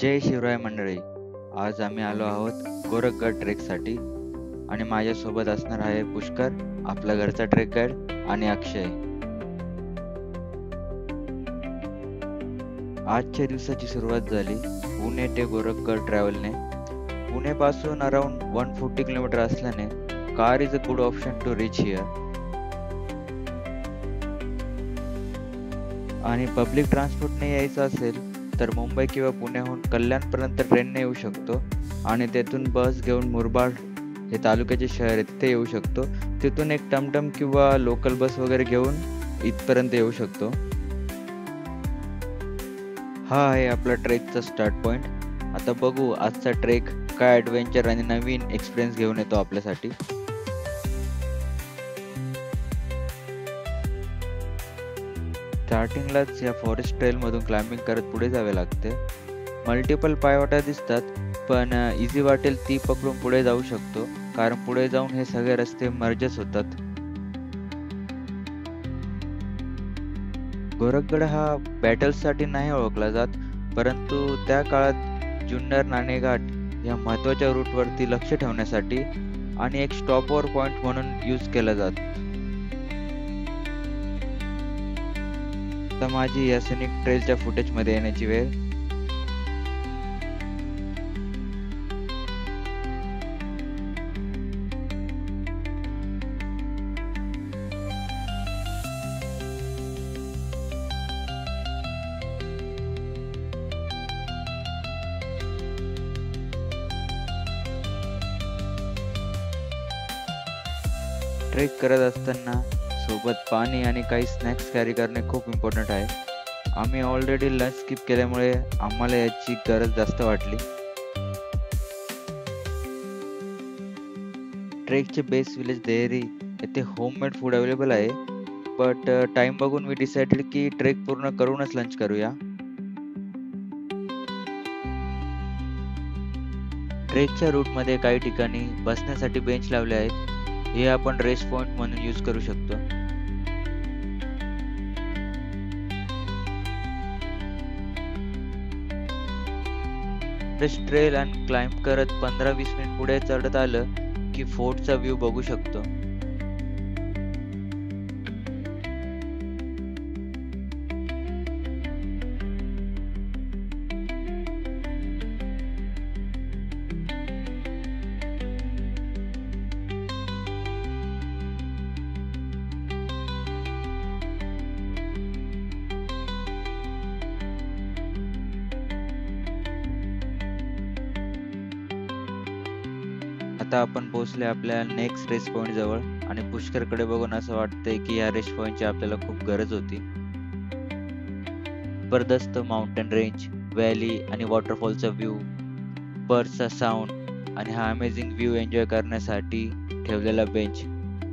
जय शिवराय मंडळी. आज आम्ही आलो आहोत गोरखगड ट्रेकसाठी आणि माझ्यासोबत असणार आहे पुष्कर, आपला घरचा ट्रेक गाईड, आणि अक्षय. आजच्या दिवसाची सुरुवात झाली पुणे ते गोरखगड ट्रॅव्हलने. पुणेपासून अराउंड 140 किलोमीटर असल्याने car is a good option to reach here. आणि पब्लिक ट्रान्सपोर्टने यायचं असेल तर मुंबई किंवा पुण्याहून कल्याणपर्यंत ट्रेनने येऊ शकतो आणि तेथून बस घेऊन मुरबाड हे तालुक्याचे शहर आहे तिथे येऊ शकतो. तिथून एक टमटम किंवा लोकल बस वगैरे घेऊन इथपर्यंत येऊ शकतो. हा आहे आपला ट्रेकचा स्टार्ट पॉइंट. आता बघू आजचा ट्रेक काय ॲडव्हेंचर आणि नवीन एक्सपिरियन्स घेऊन येतो आपल्यासाठी. स्टार्टिंगलाच या फॉरेस्ट ट्रेलमधून क्लाइम्बिंग करत पुढे जावे लागते. मल्टिपल पायवाटा दिसतात, पण इझी वाटेल ती पकडून पुढे जाऊ शकतो, कारण पुढे जाऊन हे सगळे रस्ते मर्जच होतात. गोरखगड हा बॅटल्ससाठी नाही ओळखला जात, परंतु त्या काळात जुन्नर नाणेघाट या महत्त्वाच्या रूटवरती लक्ष ठेवण्यासाठी आणि एक स्टॉपओव्हर पॉइंट म्हणून यूज केला जात. आता माझी या सिनिक ट्रेलच्या फुटेजमध्ये येण्याची वेळ. ट्रेक करत असताना सोबत पाणी आणि काही स्नॅक्स कॅरी करणे खूप इम्पॉर्टंट आहे. आम्ही ऑलरेडी लंच स्किप केल्यामुळे आम्हाला याची गरज जास्त वाटली. ट्रेकचे बेस विलेज देहरी येथे होममेड फूड अवेलेबल आहे, बट टाइम बघून मी डिसाइडेड की ट्रेक पूर्ण करूनच लंच करूया. ट्रेकच्या रूटमध्ये काही ठिकाणी बसण्यासाठी बेंच लावले आहेत. हे आपण रेस्ट पॉइंट म्हणून यूज करू शकतो. ट्रेल आणि क्लाइंब करत 15-20 मिनिट पुढे चढत आलं की फोर्टचा व्ह्यू बघू शकतो. आता आपण पोहोचले आपल्या नेक्स्ट रेस्ट पॉइंट जवळ आणि पुष्करकडे बघून असं वाटतंय की या रेस्ट पॉइंटची आपल्याला खूप गरज होती. जबरदस्त माउंटेन रेंज, व्हॅली आणि वॉटरफॉलचा व्ह्यू, बर्ड्सचा साऊंड आणि हा अमेझिंग व्ह्यू एन्जॉय करण्यासाठी ठेवलेला बेंच,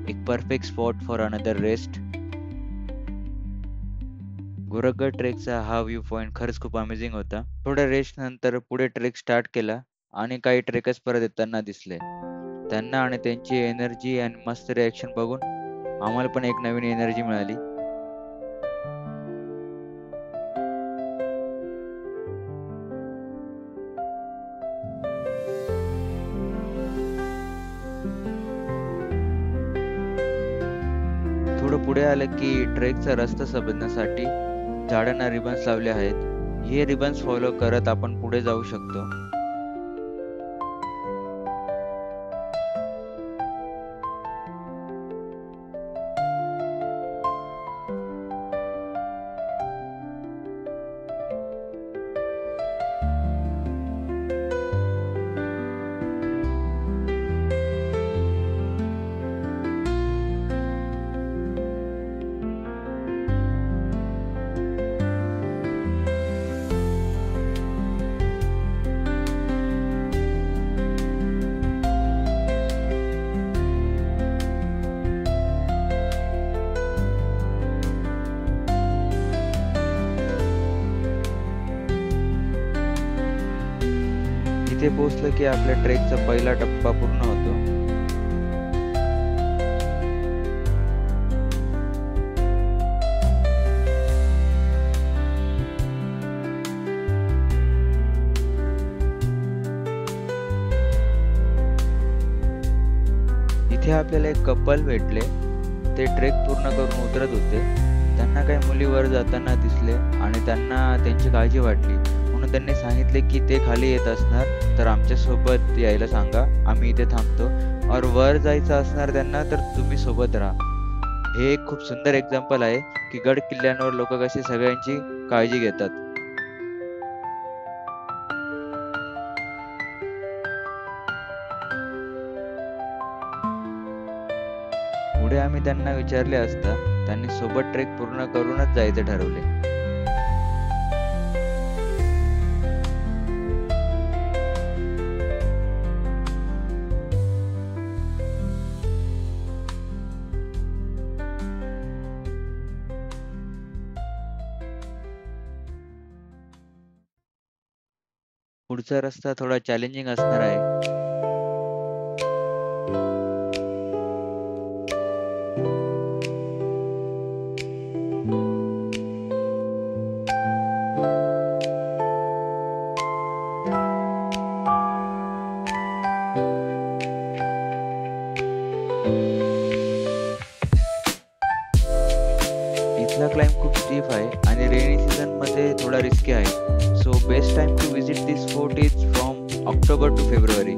एक perfect spot for another rest. Gorakhgad ट्रेकचा हा व्ह्यू पॉइंट खरंच खूप अमेझिंग होता. थोड्या रेस्ट नंतर पुढे ट्रेक स्टार्ट केला आणि काही ट्रेकर्स परत येताना दिसले. त्यांना आणि त्यांची एनर्जी आणि मस्त रिॲक्शन बघून आम्हाला पण एक नवीन एनर्जी मिळाली. थोडं पुढे आलं की ट्रेकचा रस्ता समजण्यासाठी झाडांना रिबन्स लावले आहेत. हे रिबन्स फॉलो करत आपण पुढे जाऊ शकतो. इथे पोहोचलं की आपल्या ट्रेकचा पहिला टप्पा पूर्ण होतो. इथे आपल्याला एक कपल भेटले. ते ट्रेक पूर्ण करून उतरत होते. त्यांना काही मुली वर जाताना दिसले आणि त्यांना त्यांची काळजी वाटली, म्हणून त्यांनी सांगितले की ते खाली येत असणार तर आमच्यासोबत यायला सांगा, आम्ही इथे थांबतो. और वर जायचं असणार त्यांना तर तुम्ही सोबत राहा. हे एक खूप सुंदर एक्झाम्पल आहे की गड किल्ल्यांवर लोक कशी सगळ्यांची काळजी घेतात. पुढे आम्ही त्यांना विचारले असता त्यांनी सोबत ट्रेक पूर्ण करूनच जायचे ठरवले. पुढचा रस्ता थोडा चॅलेंजिंग असणार आहे. इथला क्लाइंब खूप स्टीफ आहे आणि रेनी सीझन मध्ये थोडा रिस्की आहे. So best time to visit this fort is from October to February.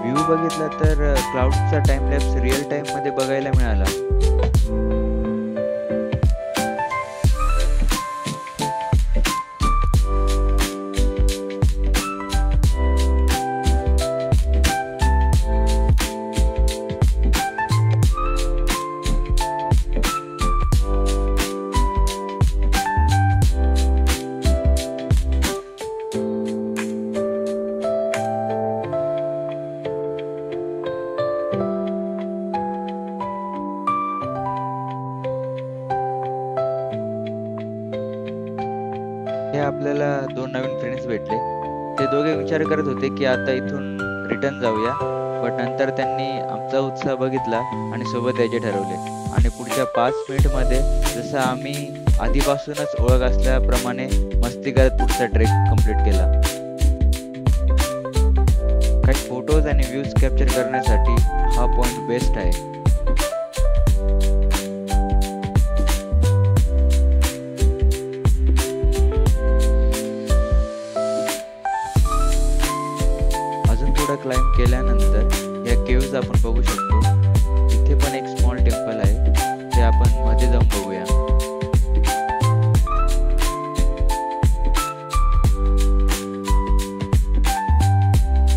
View बघितला तर क्लाउडचा टाइम लॅप्स रिअल टाइम मध्ये बघायला मिळाला. हे आपल्याला दोन नवीन फ्रेंड्स भेटले. ते दोघे विचार करत होते की आता इथून रिटर्न जाऊया, बट नंतर त्यांनी आमचा उत्साह बघितला आणि सोबत यायचे ठरवले. आणि पुढच्या 5 मिनिटमध्ये जसं आम्ही आधीपासूनच ओळख असल्याप्रमाणे मस्ती करत पुढचा ट्रेक कंप्लीट केला. काही फोटोज आणि व्ह्यूज कॅप्चर करण्यासाठी हा पॉइंट बेस्ट आहे. क्लाइंब केल्यानंतर या केव्ज आपण बघू शकतो. इथे पण एक स्मॉल टेम्पल आहे, ते आपण मध्ये जाऊन बघूया.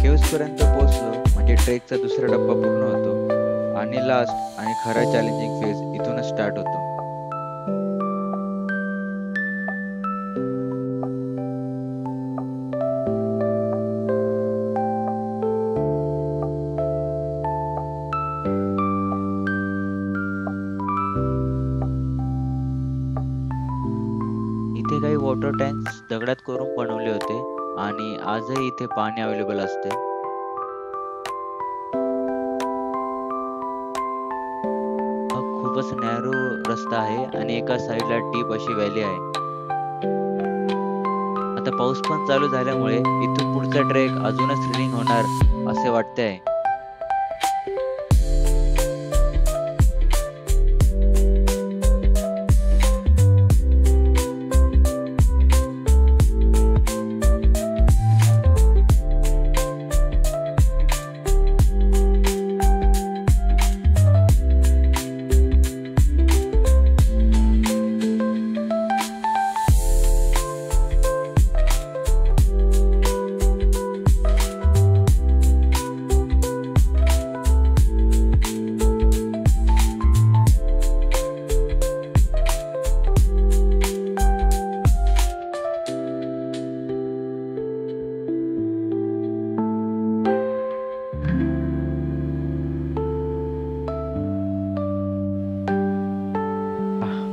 केव्ज पर्यंत पोहोचलो म्हणजे ट्रेकचा दुसरा टप्पा पूर्ण होतो आणि लास्ट आणि खरा चॅलेंजिंग फेज इथूनच स्टार्ट होतो. इथे काही वॉटर टँक्स दगडात करून बनवले होते आणि आजही इथे पाणी अवेलेबल असते. हा खूपच नॅरो रस्ता आहे आणि एका साईडला डीप अशी व्हॅली आहे. आता पाऊस पण चालू झाल्यामुळे इथून पुढचा ट्रेक अजूनच थ्रिलिंग होणार असे वाटते आहे.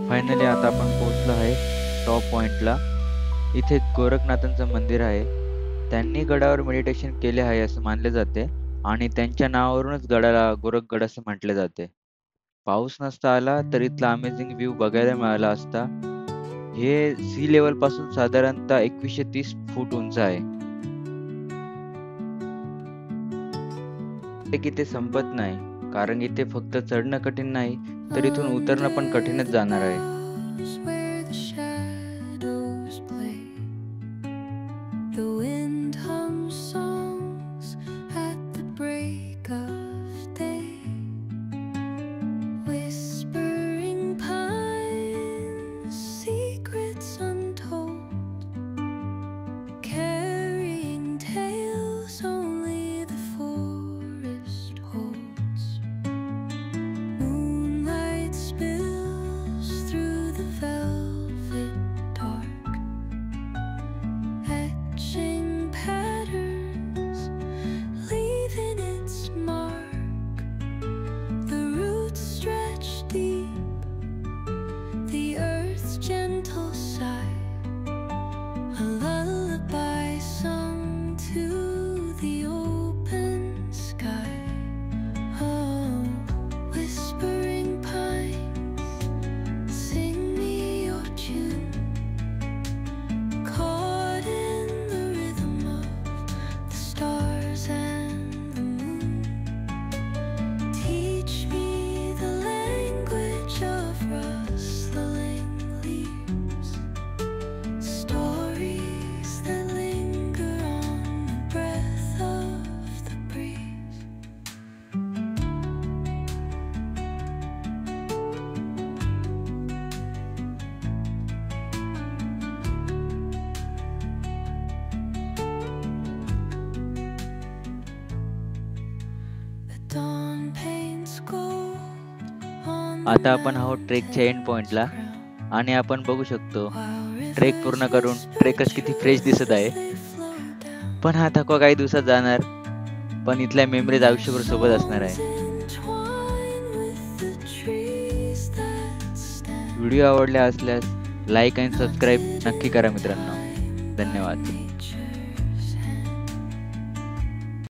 फायनली आता आपण पोहोचलो आहे टॉप पॉइंटला. इथे गोरखनाथांचं मंदिर आहे. त्यांनी गडावर मेडिटेशन केले आहे असं मानले जाते आणि त्यांच्या नावावरूनच गडाला गोरखगड असं म्हटले जाते. पाऊस नसता आला तर इथला अमेझिंग व्ह्यू बघायला मिळाला असता. हे सी लेवल पासून साधारणतः 2130 फूट उंच आहे. ट्रेक इथे संपत नाही, कारण इथे फक्त चढणं कठीण नाही तर इथून उतरणं पण कठीणच जाणार आहे. where the shadows play. The wind hums songs at the break of day. Whispering pines, secrets untold, carrying tales only the forest holds. Moonlight spills through the velvet dark, etching patterns, leaving its mark. The roots stretch deep, the earth's gentle sigh, a lullaby sung to the open sky. Oh, whispering pines, sing me your tune, caught in the rhythm of the stars and the moon. Teach me the language of rustling leaves, stories that linger on the breath of the breeze. The dawn paints gold on the आता आपण आहोत ट्रेकच्या end पॉइंटला ground, आणि आपण बघू शकतो while trek पूर्ण करून ट्रेकर्स किती फ्रेश दिसत आहे. they flow down. पण हा थकवा काही दिवसात जाणार, पण इथल्या मेमरीज आयुष्यभर सोबत असणार आहे. Entwined with the trees that stand video आवडला असल्यास लाईक आणि सबस्क्राईब नक्की करा मित्रांनो. धन्यवाद.